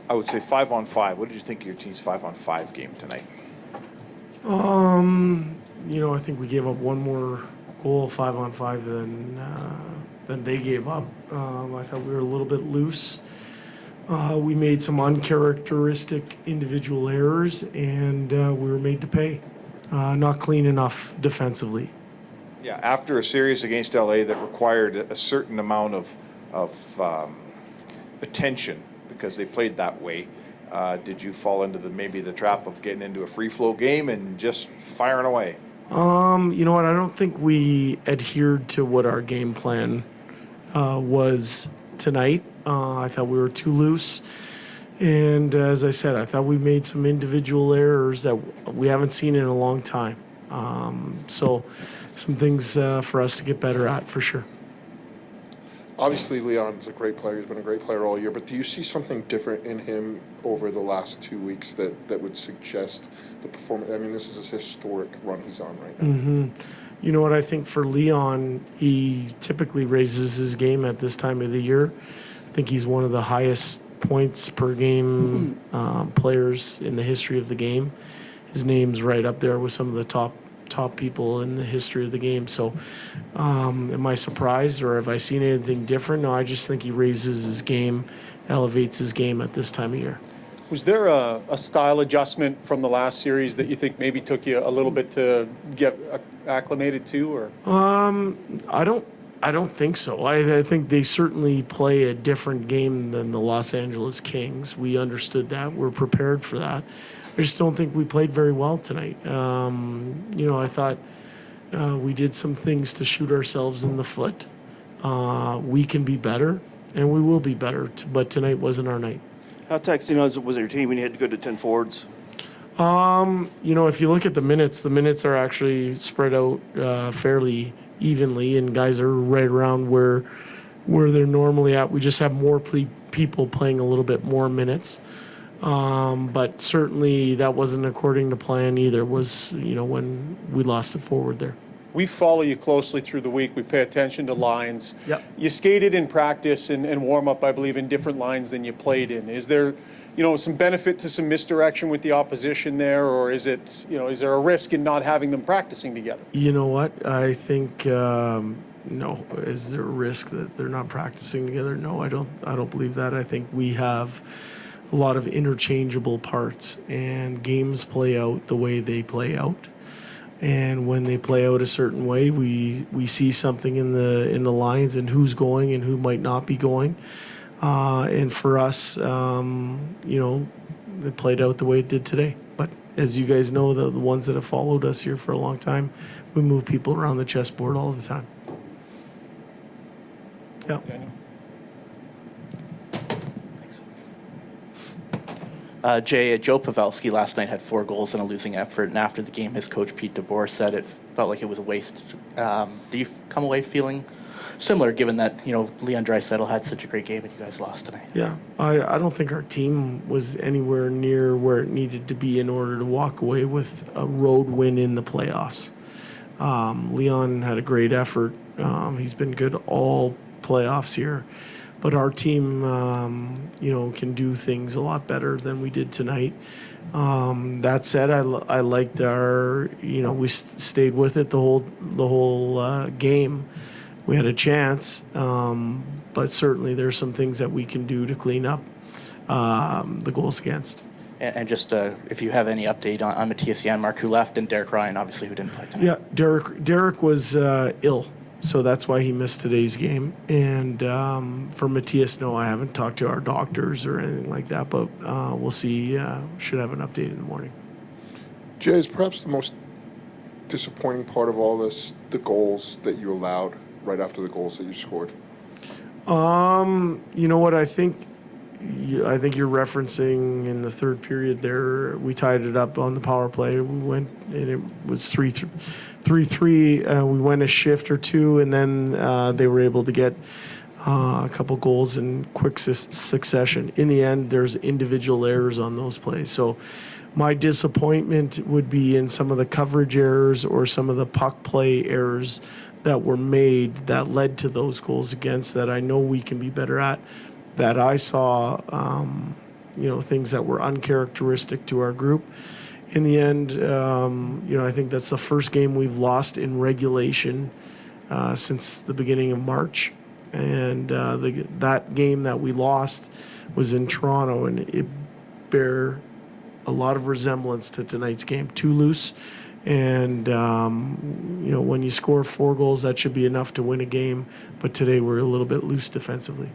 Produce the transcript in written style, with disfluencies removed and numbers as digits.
I would say 5-on-5. What did you think of your team's 5-on-5 game tonight? I think we gave up one more goal 5-on-5 than they gave up. I thought we were a little bit loose. We made some uncharacteristic individual errors, and we were made to pay. Not clean enough defensively. Yeah, after a series against LA that required a certain amount of attention because they played that way, did you fall into maybe the trap of getting into a free flow game and just firing away? You know what? I don't think we adhered to what our game plan was tonight. I thought we were too loose. And as I said, I thought we made some individual errors that we haven't seen in a long time. So some things for us to get better at, for sure. Obviously, Leon's a great player. He's been a great player all year. But do you see something different in him over the last 2 weeks that would suggest the performance? I mean, this is a historic run he's on right now. Mm-hmm. You know what? I think for Leon, he typically raises his game at this time of the year. I think he's one of the highest points per game players in the history of the game. His name's right up there with some of the top people in the history of the game. So am I surprised or have I seen anything different? No, I just think he raises his game, elevates his game at this time of year. Was there a style adjustment from the last series that you think maybe took you a little bit to get acclimated to? Or I don't think so. I think they certainly play a different game than the Los Angeles Kings. We understood that. We're prepared for that. I just don't think we played very well tonight. I thought we did some things to shoot ourselves in the foot. We can be better, and we will be better, but tonight wasn't our night. How taxing was your team when you had to go to 10 forwards? If you look at the minutes are actually spread out fairly evenly, and guys are right around where they're normally at. We just have more people playing a little bit more minutes. But certainly that wasn't according to plan either, was, when we lost a forward there. We follow you closely through the week. We pay attention to lines. Yep. You skated in practice and warm up, I believe, in different lines than you played in. Is there, some benefit to some misdirection with the opposition there, or is it, is there a risk in not having them practicing together? You know what? I think no. Is there a risk that they're not practicing together? No, I don't believe that. I think we have a lot of interchangeable parts, and games play out the way they play out. And when they play out a certain way, we see something in the lines and who's going and who might not be going. And for us, it played out the way it did today. But as you guys know, the ones that have followed us here for a long time, we move people around the chessboard all the time. Yeah. Daniel? Joe Pavelski last night had 4 goals in a losing effort, and after the game, his coach Pete DeBoer said it felt like it was a waste. Do you come away feeling similar, given that Leon Draisaitl had such a great game and you guys lost tonight? Yeah, I don't think our team was anywhere near where it needed to be in order to walk away with a road win in the playoffs. Leon had a great effort. He's been good all playoffs here. But our team, can do things a lot better than we did tonight. That said, I liked our, we stayed with it the whole game. We had a chance, but certainly there's some things that we can do to clean up the goals against. And just if you have any update on Matthias Janmark, who left, and Derek Ryan, obviously, who didn't play tonight. Yeah, Derek was ill. So that's why he missed today's game. And for Matthias, no, I haven't talked to our doctors or anything like that, but we'll see. Should have an update in the morning. Jay, is perhaps the most disappointing part of all this the goals that you allowed right after the goals that you scored? You know what? I think you're referencing in the third period there, we tied it up on the power play. We went, and it was 3-3. We went a shift or two, and then they were able to get a couple goals in quick succession. In the end, there's individual errors on those plays. So my disappointment would be in some of the coverage errors or some of the puck play errors that were made that led to those goals against that I know we can be better at. That I saw, things that were uncharacteristic to our group. In the end, I think that's the first game we've lost in regulation since the beginning of March. And that game that we lost was in Toronto, and it bear a lot of resemblance to tonight's game. Too loose, and when you score 4 goals, that should be enough to win a game. But today we're a little bit loose defensively.